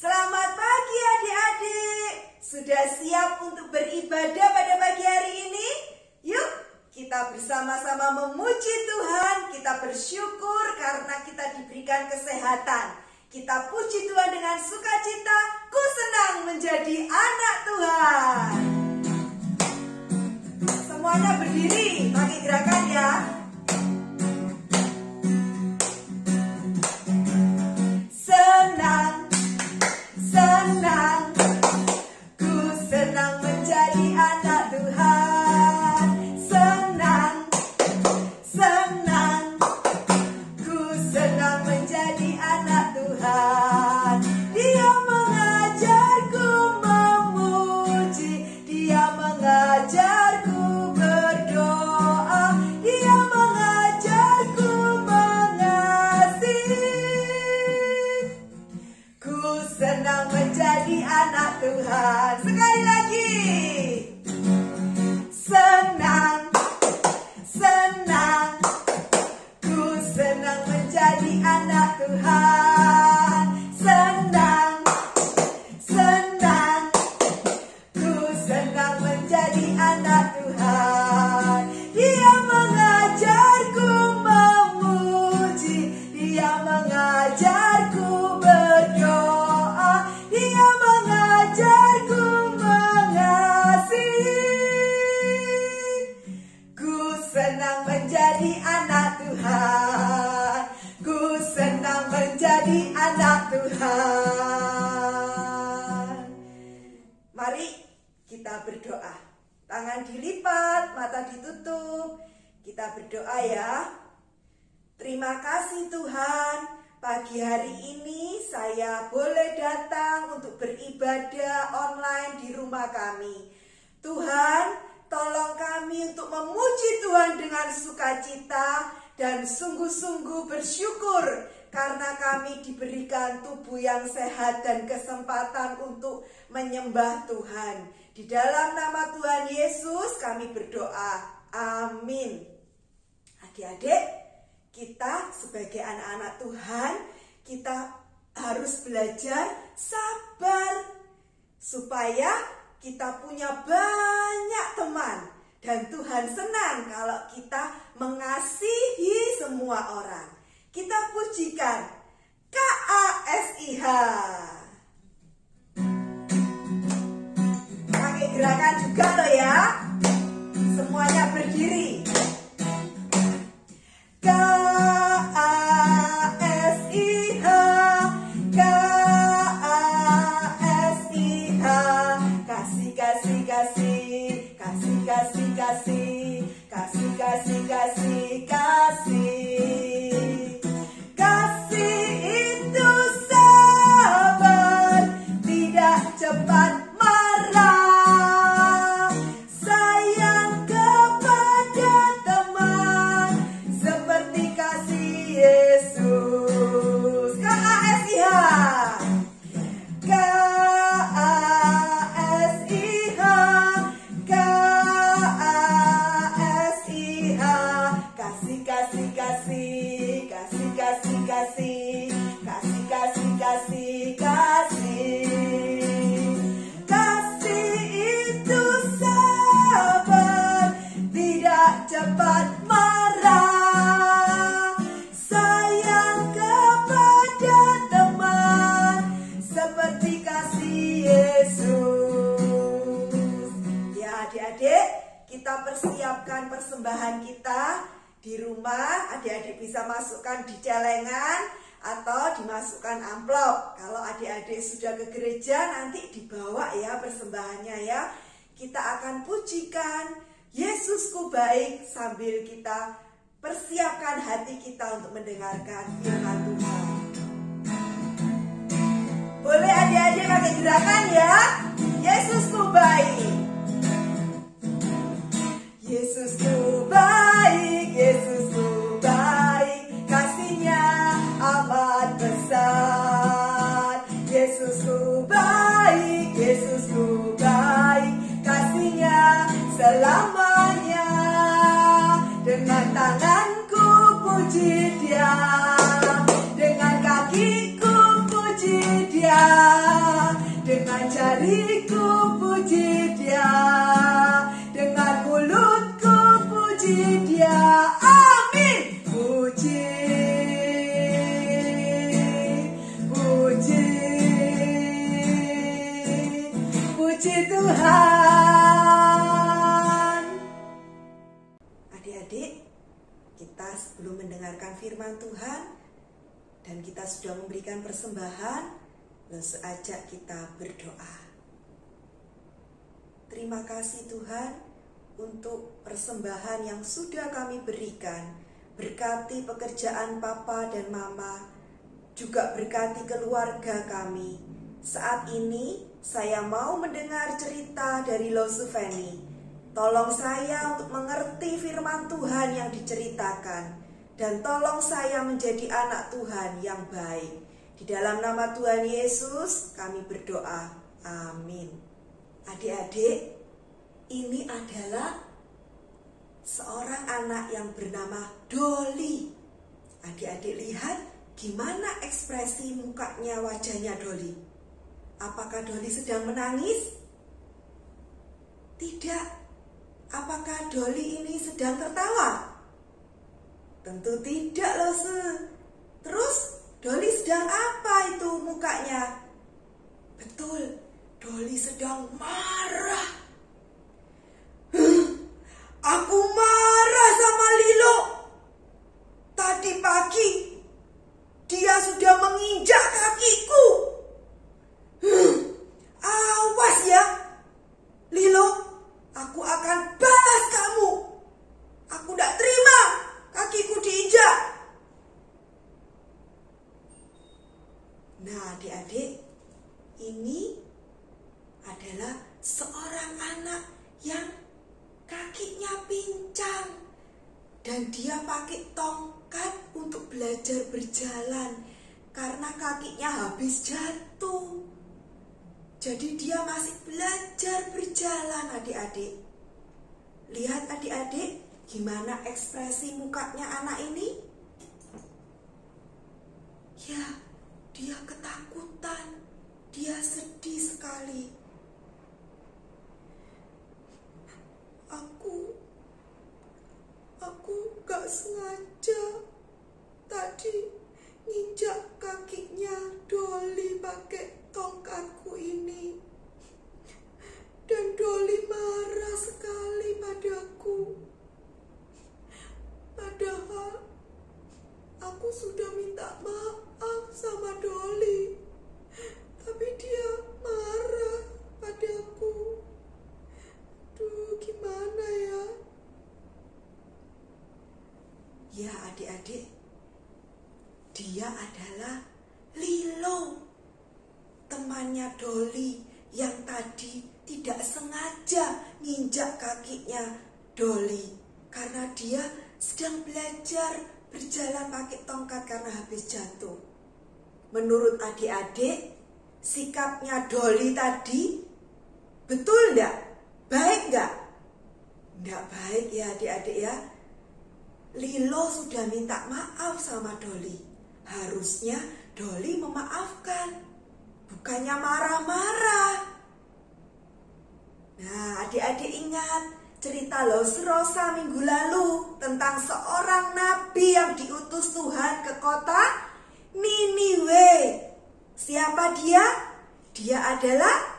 Selamat pagi adik-adik. Sudah siap untuk beribadah pada pagi hari ini? Yuk kita bersama-sama memuji Tuhan. Kita bersyukur karena kita diberikan kesehatan. Kita puji Tuhan dengan sukacita. Ku senang menjadi anak Tuhan. Semuanya berdiri, pakai gerakan ya. Senang, senang, ku senang menjadi anak Tuhan. Senang, senang, ku senang menjadi anak Tuhan. Dia mengajarku memuji, Dia mengajarku berdoa, Dia mengajarku mengasihi. Ku senang menjadi anak Tuhan. Sekali lagi. Senang, senang, ku senang menjadi anak Tuhan. Senang, senang, ku senang menjadi anak Tuhan. Dia mengajarku memuji, Dia mengajarku berdoa, Dia mengajarku mengasihi. Ku senang menjadi anak Tuhan. Ku senang menjadi anak Tuhan. Mari kita berdoa. Tangan dilipat, mata ditutup. Kita berdoa ya. Terima kasih Tuhan. Pagi hari ini saya boleh datang untuk beribadah online di rumah kami. Tuhan, tolong kami untuk memuji Tuhan dengan sukacita dan sungguh-sungguh bersyukur karena kami diberikan tubuh yang sehat dan kesempatan untuk menyembah Tuhan. Di dalam nama Tuhan Yesus kami berdoa. Amin. Adik-adik, kita sebagai anak-anak Tuhan, kita harus belajar sabar supaya kita punya banyak teman. Dan Tuhan senang kalau kita mengasihi semua orang. Kita pujikan KASIH. Pakai gerakan juga loh ya. Semuanya berdiri. KASIH, KASIH, kasih, kasih, kasih, kasih, kasih, kasih, kasih, kasih, kasih, kasih. Kasih itu sabar, tidak cepat marah, sayang kepada teman seperti kasih Yesus. KASIH, KASIH, KASIH, kasih, kasih, kasih, kasih, kasih, kasih, kasih, kasih, kasih, kasih. Kasih itu sabar, tidak cepat marah, sayang kepada teman seperti kasih Yesus. Ya adik-adik, kita persiapkan persembahan kita di rumah. Adik-adik bisa masukkan di celengan atau dimasukkan amplop. Kalau adik-adik sudah ke gereja, nanti dibawa ya persembahannya ya. Kita akan pujikan Yesusku baik sambil kita persiapkan hati kita untuk mendengarkan firman Tuhan. Boleh adik-adik pakai gerakan ya. Yesusku baik. Yesusku baik, Yesusku baik, kasih-Nya amat besar. Yesusku baik, Yesusku baik, kasih-Nya selamanya. Dengan tanganku puji Dia, dengan kakiku puji Dia. Dia, dengan jariku puji Dia, dengan mulutku puji Dia. Amin. Puji, puji, puji Tuhan. Adik-adik, kita sebelum mendengarkan firman Tuhan dan kita sudah memberikan persembahan, langsung ajak kita berdoa. Terima kasih Tuhan untuk persembahan yang sudah kami berikan. Berkati pekerjaan Papa dan Mama, juga berkati keluarga kami. Saat ini saya mau mendengar cerita dari Lo Sufeni. Tolong saya untuk mengerti firman Tuhan yang diceritakan, dan tolong saya menjadi anak Tuhan yang baik. Di dalam nama Tuhan Yesus kami berdoa. Amin. Adik-adik, ini adalah seorang anak yang bernama Dolly. Adik-adik lihat gimana ekspresi mukanya, wajahnya Dolly. Apakah Dolly sedang menangis? Tidak. Apakah Dolly ini sedang tertawa? Tentu tidak loh. Terus Dolly sedang apa itu mukanya? Betul, Dolly sedang marah. Aku marah sama Lilo. Tadi pagi dia sudah menginjak kakiku. Awas ya, Lilo, aku akan balas kamu. Aku tidak terima kakiku diinjak. Nah, adik-adik, ini adalah seorang anak yang kakinya pincang dan dia pakai tongkat untuk belajar berjalan karena kakinya habis jatuh. Jadi dia masih belajar berjalan, adik-adik. Lihat adik-adik, gimana ekspresi mukanya anak ini? Ya, dia ketakutan, dia sedih sekali. Aku gak sengaja tadi nginjak kakinya Dolly pakai tongkatku ini. Dan Dolly marah sekali padaku. Padahal aku sudah minta maaf sama Dolly, tapi dia marah padaku. Duh, gimana ya? Ya adik-adik, dia adalah Lilo, temannya Dolly yang tadi tidak sengaja nginjak kakinya Dolly karena dia sedang belajar berjalan pakai tongkat karena habis jatuh. Menurut adik-adik, sikapnya Dolly tadi betul enggak? Baik enggak? Enggak baik ya adik-adik ya. Lilo sudah minta maaf sama Dolly. Harusnya Dolly memaafkan, bukannya marah-marah. Nah, adik-adik ingat cerita Rosa minggu lalu tentang seorang nabi yang diutus Tuhan ke kota Niniwe. Siapa dia? Dia adalah,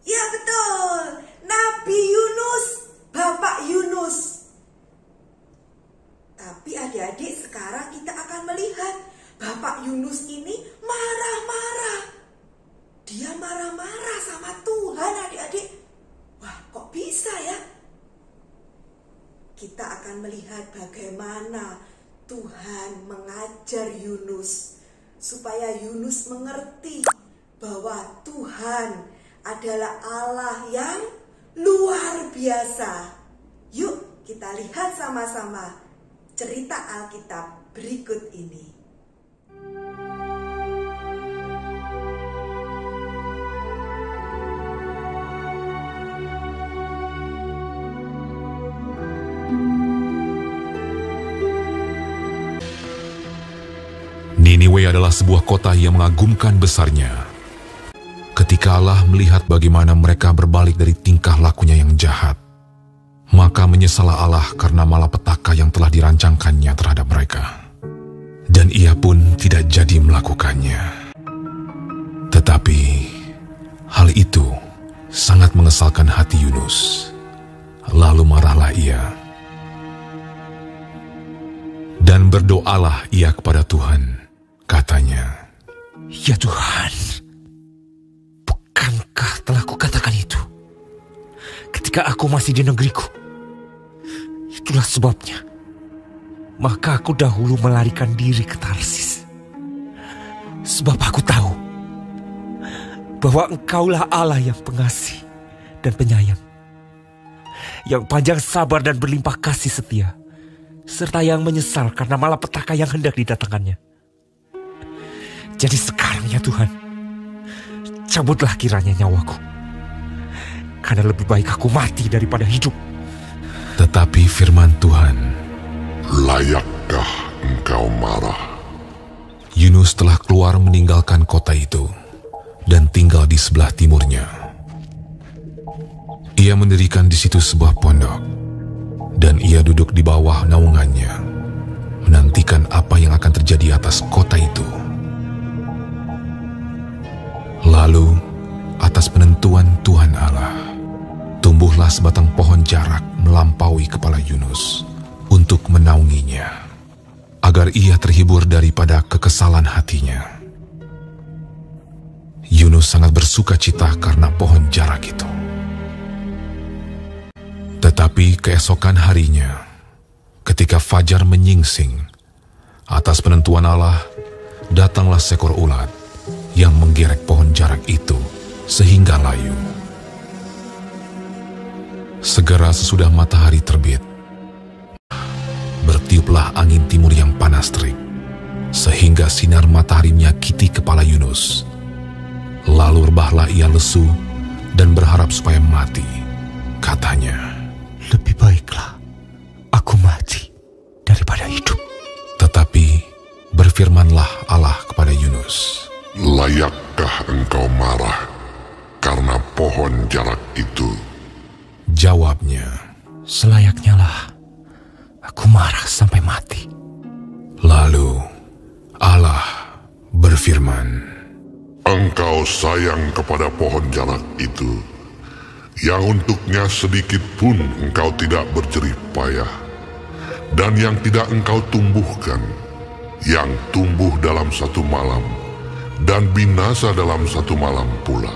ya betul, Nabi Yunus, Bapak Yunus. Tapi adik-adik, sekarang kita akan melihat Bapak Yunus ini marah-marah. Dia marah-marah sama Tuhan, adik-adik. Wah, kok bisa ya? Kita akan melihat bagaimana Tuhan mengajar Yunus supaya Yunus mengerti bahwa Tuhan adalah Allah yang luar biasa. Yuk kita lihat sama-sama cerita Alkitab berikut ini. Niniwe adalah sebuah kota yang mengagumkan besarnya. Ketika Allah melihat bagaimana mereka berbalik dari tingkah lakunya yang jahat, maka menyesallah Allah karena malapetaka yang telah dirancangkannya terhadap mereka. Dan ia pun tidak jadi melakukannya. Tetapi hal itu sangat mengesalkan hati Yunus. Lalu marahlah ia. Dan berdoalah ia kepada Tuhan. Katanya, "Ya Tuhan, bukankah telah kukatakan itu ketika aku masih di negeriku? Itulah sebabnya maka aku dahulu melarikan diri ke Tarsis. Sebab aku tahu bahwa Engkaulah Allah yang pengasih dan penyayang, yang panjang sabar dan berlimpah kasih setia, serta yang menyesal karena malapetaka yang hendak didatangkannya. Jadi sekarang ya Tuhan, cabutlah kiranya nyawaku, karena lebih baik aku mati daripada hidup." tetapi firman Tuhan, Layakkah engkau marah? Yunus telah keluar meninggalkan kota itu dan tinggal di sebelah timurnya. Ia mendirikan di situ sebuah pondok, dan ia duduk di bawah naungannya, menantikan apa yang akan terjadi atas kota itu. Lalu, atas penentuan Tuhan Allah, tumbuhlah sebatang pohon jarak melampaui kepala Yunus untuk menaunginya, agar ia terhibur daripada kekesalan hatinya. Yunus sangat bersuka cita karena pohon jarak itu. Tetapi keesokan harinya, ketika fajar menyingsing, atas penentuan Allah, datanglah seekor ulat yang menggerek pohon jarak itu sehingga layu. Segera sesudah matahari terbit, bertiuplah angin timur yang panas terik, sehingga sinar matahari menyakiti kepala Yunus. Lalu rebahlah ia lesu dan berharap supaya mati. Katanya, "Lebih baiklah aku mati daripada hidup." Tetapi berfirmanlah Allah kepada Yunus, Layakkah engkau marah karena pohon jarak itu? Jawabnya, "Selayaknya lah aku marah sampai mati." Lalu Allah berfirman, Engkau sayang kepada pohon jarak itu, yang untuknya sedikit pun engkau tidak berjerih payah, dan yang tidak engkau tumbuhkan, yang tumbuh dalam satu malam, dan binasa dalam satu malam pula.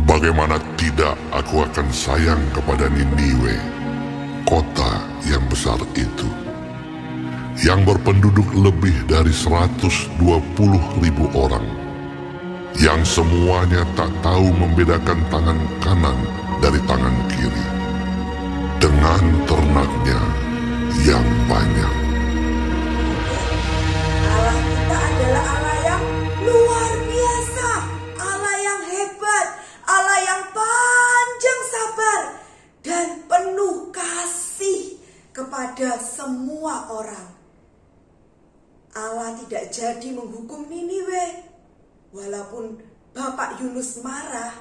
Bagaimana tidak aku akan sayang kepada Niniwe, kota yang besar itu, yang berpenduduk lebih dari 120.000 orang, yang semuanya tak tahu membedakan tangan kanan dari tangan kiri, dengan ternaknya yang banyak. Allah kita adalah Allah yang luar biasa, Allah yang hebat, Allah yang panjang sabar dan penuh kasih kepada semua orang. Allah tidak jadi menghukum Niniwe. Walaupun Bapak Yunus marah,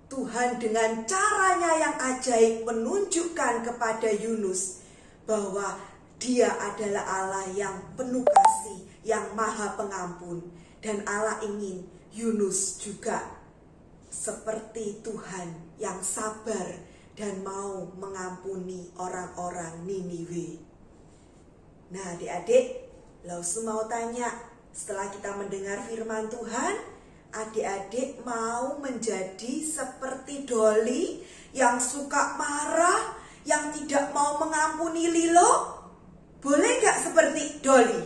Tuhan dengan caranya yang ajaib menunjukkan kepada Yunus bahwa Dia adalah Allah yang penuh kasih, yang maha pengampun. Dan Allah ingin Yunus juga seperti Tuhan yang sabar dan mau mengampuni orang-orang Niniwe. Nah adik-adik, Lausu mau tanya, setelah kita mendengar firman Tuhan, adik-adik mau menjadi seperti Doli yang suka marah, yang tidak mau mengampuni Lilo? Boleh gak seperti Doli?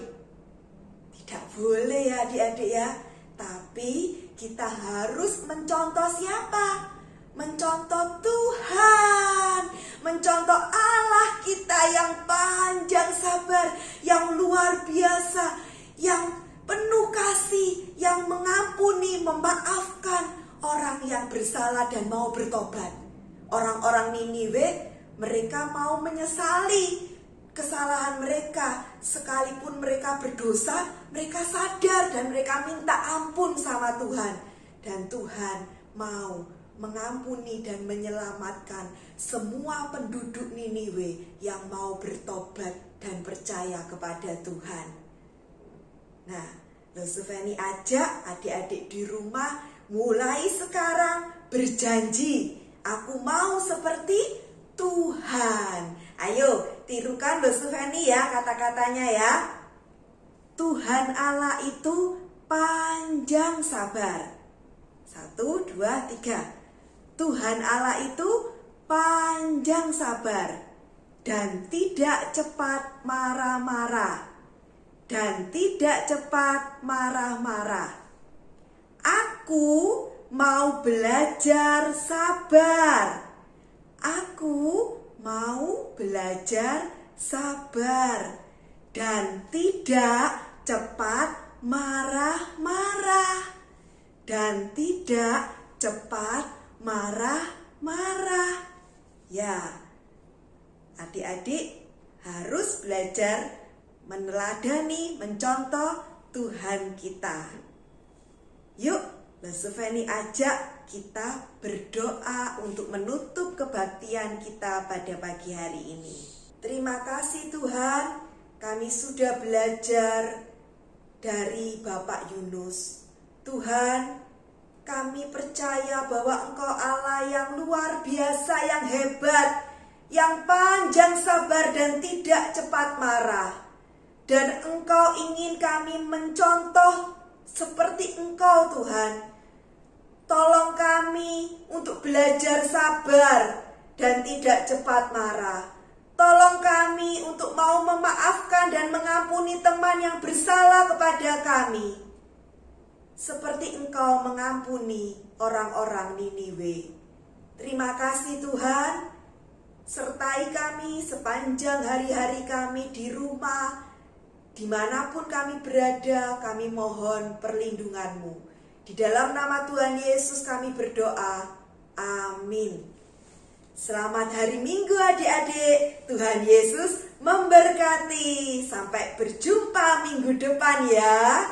Tidak boleh ya adik-adik ya. Tapi kita harus mencontoh siapa? Mencontoh Tuhan, mencontoh Allah kita yang panjang sabar, yang luar biasa, yang penuh kasih, yang mengampuni, memaafkan orang yang bersalah dan mau bertobat. Orang-orang Niniwe, mereka mau menyesali kesalahan mereka sekalipun mereka berdosa, mereka sadar dan mereka minta ampun sama Tuhan. Dan Tuhan mau mengampuni dan menyelamatkan semua penduduk Niniwe yang mau bertobat dan percaya kepada Tuhan. Nah, Losufeni ajak adik-adik di rumah mulai sekarang berjanji, aku mau seperti Tuhan. Ayo tirukan Losufeni ya kata-katanya ya. Tuhan Allah itu panjang sabar. 1, 2, 3. Tuhan Allah itu panjang sabar dan tidak cepat marah-marah. Dan tidak cepat marah-marah. Aku mau belajar sabar. Aku mau belajar sabar dan tidak cepat marah-marah. Dan tidak cepat marah-marah. Ya, adik-adik harus belajar meneladani, mencontoh Tuhan kita. Yuk, Losufeni ajak kita berdoa untuk menutup kebaktian kita pada pagi hari ini. Terima kasih Tuhan, kami sudah belajar dari Bapak Yunus. Tuhan, kami percaya bahwa Engkau Allah yang luar biasa, yang hebat, yang panjang sabar dan tidak cepat marah. Dan Engkau ingin kami mencontoh seperti Engkau Tuhan. Tolong kami untuk belajar sabar dan tidak cepat marah. Tolong kami untuk mau memaafkan dan mengampuni teman yang bersalah kepada kami, seperti Engkau mengampuni orang-orang Niniwe. Terima kasih Tuhan. Sertai kami sepanjang hari-hari kami di rumah, dimanapun kami berada, kami mohon perlindungan-Mu. Di dalam nama Tuhan Yesus kami berdoa. Amin. Selamat hari Minggu adik-adik. Tuhan Yesus memberkati. Sampai berjumpa minggu depan ya.